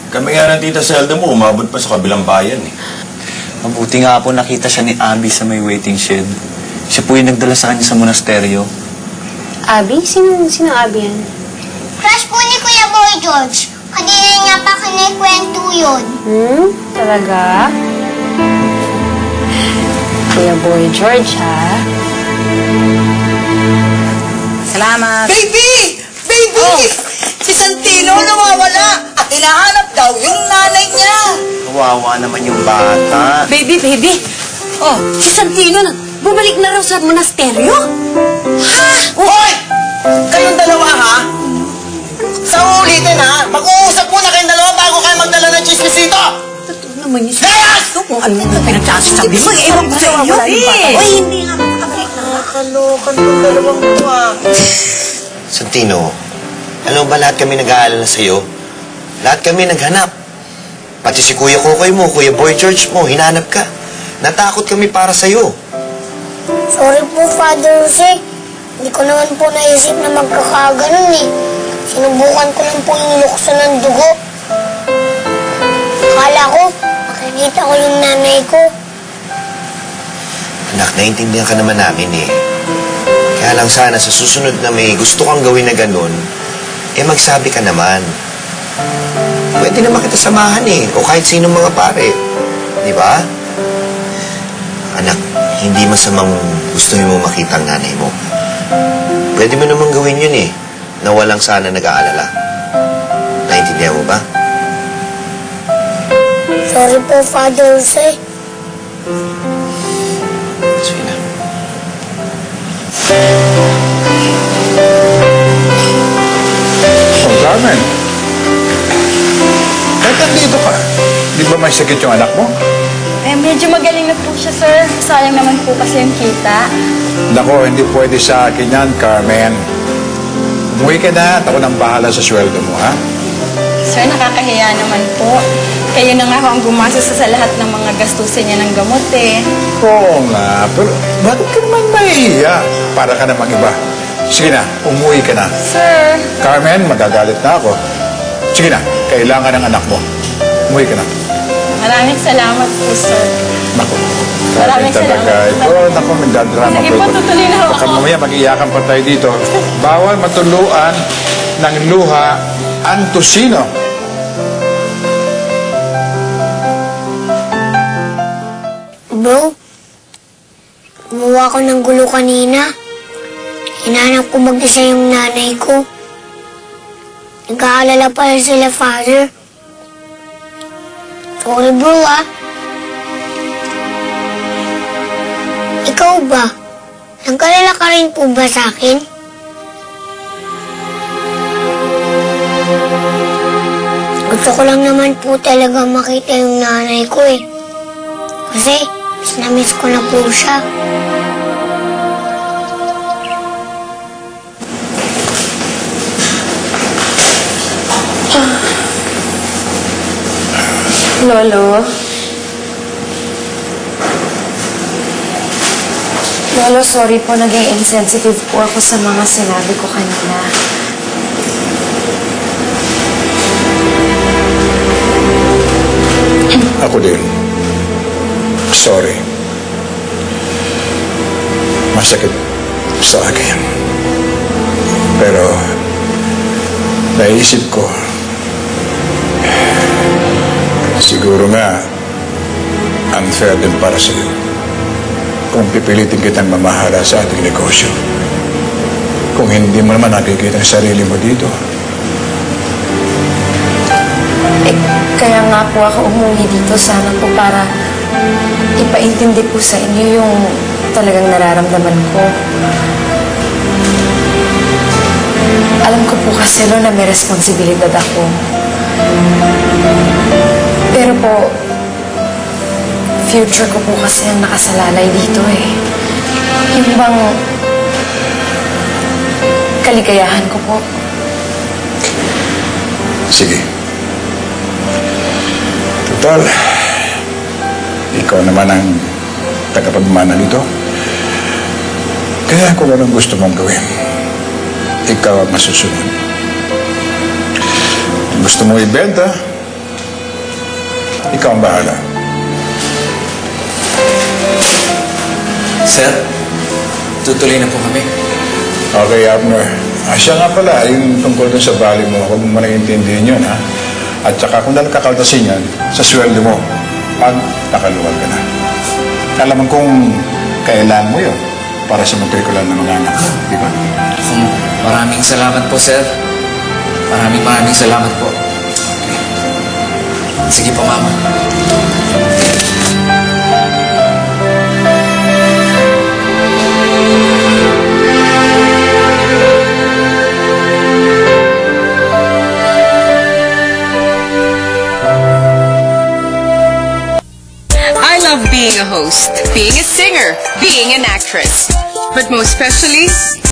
Kami nga ng tita Zelda mo, umabot pa sa kabilang bayan eh. Mabuti nga po nakita siya ni Abby sa may waiting shed. Siya po yung nagdala sa kanya sa monasteryo. Abby? Sino Abby yan? Crush po ni Kuya Boy George. Kanina niya pa kinikwento yun. Talaga? Kuya Boy George, ha? Salamat. Baby! Baby! Oh. Si Santino nawawala at hinahanap daw yung nanay niya. Kawawa naman yung bata. Baby! Oh, si Santino na bumalik na raw sa monasteryo? Ha? Hoy! Kayong dalawa, ha? Sa ulitin, ha? Mag-uusap muna kayong dalawa bago kayo magdala ng chismisito! Totoo naman yun. Yes! Kung ano na pinagsasabi mo, ewan ko sa inyo. Uy, hindi nga makabalik na. Nakalokan yung dalawang ito, ha? Santino, alam ba lahat kami nag-aalala sa'yo? Lahat kami naghanap. Pati si Kuya Kokoy mo, Kuya Boy George mo, hinanap ka. Natakot kami para sa'yo. Sorry po, Father Jose. Hindi ko naman po naisip na magkakaganon eh. Sinubukan ko lang po yung lukso ng dugo. Akala ko, makikita ko yung nanay ko. Anak, naiintindihan ka naman namin eh. Kaya lang sana sa susunod na may gusto kang gawin na ganun, eh magsabi ka naman. Pwede naman kita samahan eh, o kahit sinong mga pare. Di ba? Anak, hindi masamang gusto mo makita ang nanay mo. Pwede mo naman gawin yun eh, na walang sana nag-aalala. Naintindihan mo ba? Sorry po, Father Jose. Sige na. Oh, Carmen. Ba't nandito ka? Di ba may sakit yung anak mo? Eh, medyo magaling na po siya, sir. Sayang naman po kasi yung kita. Nako, hindi pwede sa akin yan, Carmen. Umuwi ka na at ako nang bahala sa sweldo mo, ha? Sir, nakakahiya naman po. Kayo na nga ho ang gumastos sa lahat ng mga gastusin niya ng gamot eh. Oo nga, pero bakit ka naman mahihiya? Para ka namang iba. Sige na, umuwi ka na. Sir! Carmen, magagalit na ako. Sige na, kailangan ng anak mo. Umuwi ka na. Maraming salamat po, sir. Naku, Maraming talaga. salamat. Oo, naku, nagdadrama Sige po, tutuloy na ako. Baka mamaya mag-iyakan pa tayo dito. Bawal matuluan ng luha ang tusino. Bro, gumawa ko ng gulo kanina. Hinanap ko mag-isa yung nanay ko. Nag-aalala pala sila, Father. Sorry, bro, ah. Ikaw ba? Nag-alala ka rin po ba sa akin? Gusto ko lang naman po talaga makita yung nanay ko eh. Kasi, miss ko na po siya. Lolo? Lolo, sorry po. Naging insensitive po ako sa mga sinabi ko kanina. Ako din. Sorry. Masakit sa akin. Pero, naisip ko, siguro nga, unfair din para sa'yo. Kung pipilitin kitang mamahala sa ating negosyo. Kung hindi mo naman nakikita ang sarili mo dito. Eh, kaya nga po ako umuwi dito sana po para ipaintindi po sa inyo yung talagang nararamdaman ko. Alam ko po kasi, Lo, na may responsibilidad ako. Pero po, future ko po kasi ang nakasalalay dito eh. Yung bang kaligayahan ko po. Sige. Total, ikaw naman ang tagapagmana nito. Kaya kung anong gusto mong gawin, ikaw ang masusunod. Gusto mong ibenta, Ikaw ang bahala. Sir, tutuloy na po kami. Okay, Abner. Siya nga pala, yung tungkol dun sa bali mo, huwag mo naiintindihin yun, ha? At saka kung dahil kakaltasin yan, sa sweldo mo, pag nakaluwag ka na. Alam mo kung kailangan mo yun para sa matrikulan ng mga anak mo, di ba? Maraming salamat po, sir. Maraming salamat po. Sige po, Mama. I love being a host, being a singer, being an actress. But most especially,